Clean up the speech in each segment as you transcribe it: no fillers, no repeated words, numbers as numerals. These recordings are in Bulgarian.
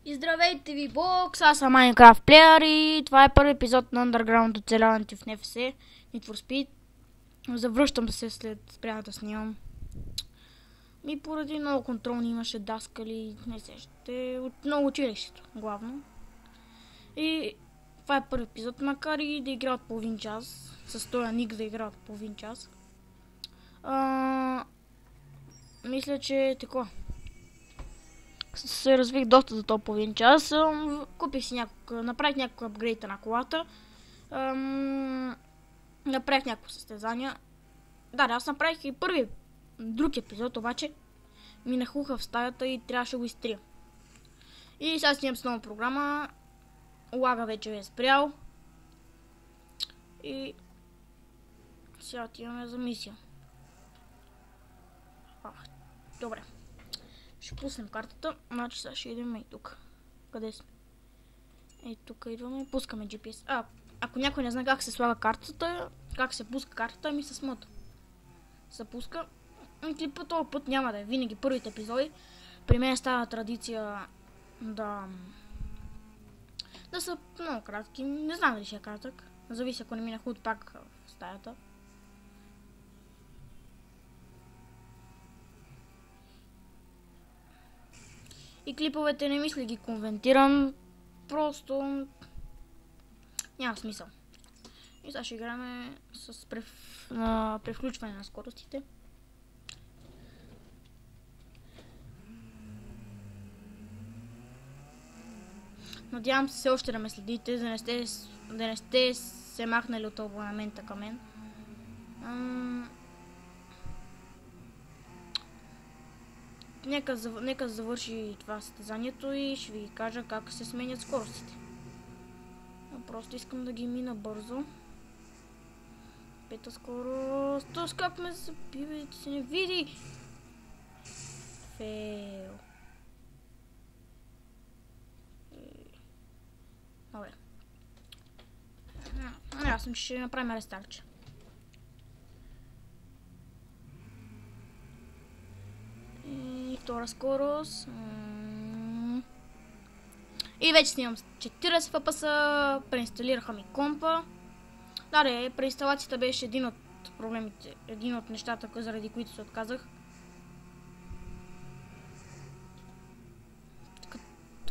И здравейте ви, бокс! Аз съм Minecraft Player и това е първи епизод на Underground оцеляването в NFC, Need for Speed. Завръщам се след спрямо да снимам. И поради много контролни имаше даскали, не се ще от много училището, главно. И това е първи епизод, макар и да игра от половин час, с този ник да игра от половин час. Мисля, че такова. Се развих доста за този половин час. Купих си направих някакво апгрейта на колата. Направих някакво състезания. Да, аз направих и друг епизод, обаче ми нахуха в стаята и трябваше да го изтрия. И сега снимам с нова програма. Лага вече е спрял. И сега отиваме за мисия. Добре. Ще пуснем картата, значи сега ще идем и тук. Къде сме? Ей, тук идваме, пускаме GPS. Ако някой не знае как се слага картата, как се пуска картата, ми се смъта. Се пуска. И клипа този път няма да е винаги първите епизоди. При мен става традиция да са много кратки. Не знам дали ще е кратък. Зависи, ако не ми нахуд пак в стаята. И клиповете не мисля ги конвентирам, просто няма смисъл. И сега ще играме с превключване на скоростите. Надявам се все още да ме следите, да не сте се махнали от абонамента към мен. Нека завърши това състезанието и ще ви кажа как се сменят скоростите. Просто искам да ги мина бързо. Пета скорост. Тос как ме забива, ти се не види. Фейл. Добре. Аз съм, че ще направим рестарче. И втора скорост. И вече снимам 40 FPS, преинсталираха ми компа. Да, преинсталацията беше един от проблемите, един от нещата, заради които се отказах.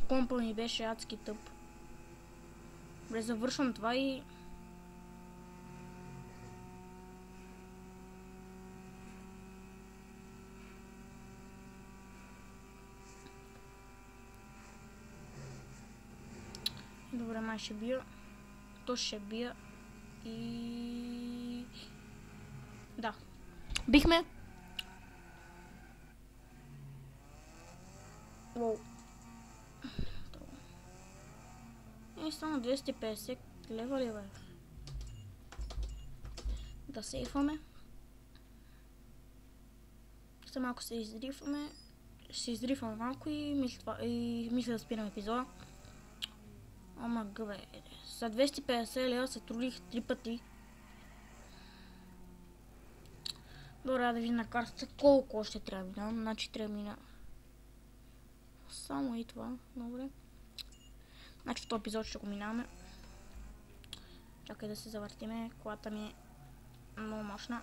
Компа ми беше адски тъп. Добре, завършвам това и... Добре, май ще бия. То ще бия. И... Да. Бихме. Уоу. И стана 250 лева ли бе? Да сейфваме. Сега малко се издрифваме. Ще се издрифваме малко и мисля да спирам епизода. Ама гъбе, за 250 лева се трудих 3 пъти. Добре, да видим на картата колко още трябва да минам. Значи трябва да мина само и това. Добре. Значи в този епизод ще го минаваме. Чакай да се завъртиме. Колата ми е много мощна.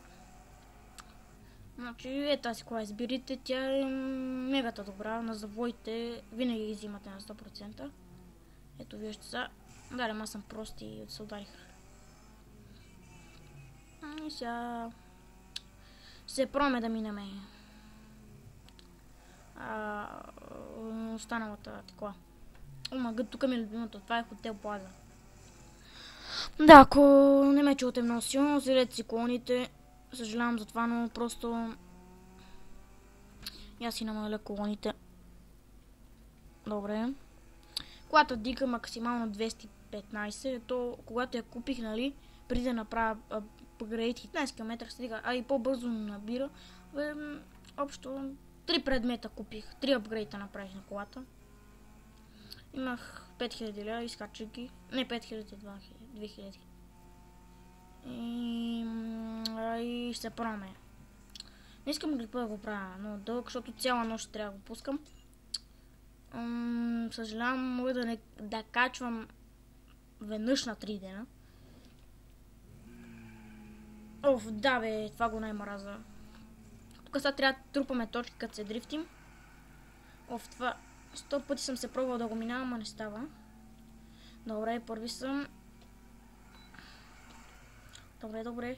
Значи тази кола изберите. Тя е мегата добра. На завоите винаги ги взимате на 100%. Ето вижте са. Да, аз съм прост и се ударих. И сега се пробваме да минеме останалата такова. Омага, тук ми е любимото. Това е хотел Плаза. Да, ако не ме чувате много силно, следете си колоните. Съжалявам за това, но просто аз си намаля колоните. Добре. Колата дига максимално 215, то когато я купих, нали, преди да направя апгрейд 15 км се дига, и по-бързо набира. Общо 3 предмета купих, 3 апгрейда направих на колата. Имах 5000 лева, изкачих ги. Не 5000, 2000. И ще се пробваме. Не искам да го правя много дълъг, защото цяла нощ трябва да го пускам. Съжалявам, мога да качвам веднъж на 3 дена. Оф, да бе, това го най-мраза. Тук сега трябва да трупаме точки, като се дрифтим. Оф, това 100 пъти съм се пробвал да го минавам, а не става. Добре, първи съм. Добре.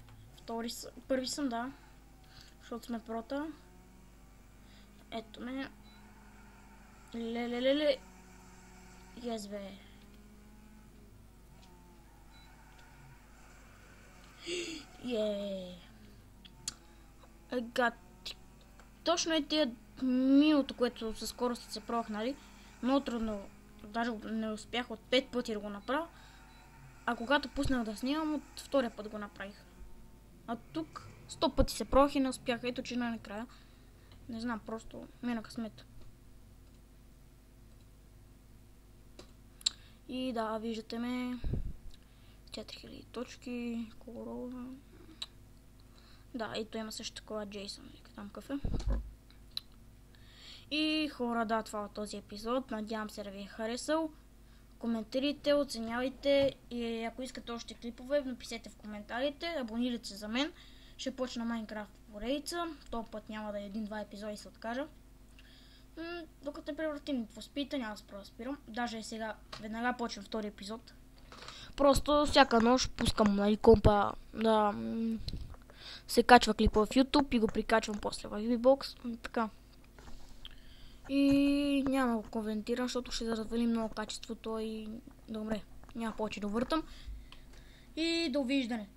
Първи съм, да. Защото сме прота. Ето ме. Лелелеле. Yes, бе. Гад. Точно е тия минуто, което със скорост се пробвах, нали? Много трудно. Даже не успях от 5 пъти да го направя. А когато пуснах да снимам, от втория път го направих. А тук 100 пъти се пробвах и не успях. Ето, че накрая. Не знам, просто мина късмет. И да, виждате ме. 4000 точки. Колорова. Да, ето има също такова Джейсън. Там какъв е. И хора, да, това от този епизод. Надявам се да ви е харесал. Коментирайте, оценявайте и ако искате още клипове, напишете в коментарите. Абонирайте се за мен. Ще почна Майнкрафт поредица. Този път няма да е 1-2 епизода и се откажа. Докато не превратим в спита, няма да спра да спирам. Даже сега веднага почвам втори епизод. Просто всяка нощ пускам, нали, компа да се качва клипа в YouTube и го прикачвам после в VBOX. Така. И няма да го коментирам, защото ще развали много качеството и добре, няма повече да въртам. И довиждане.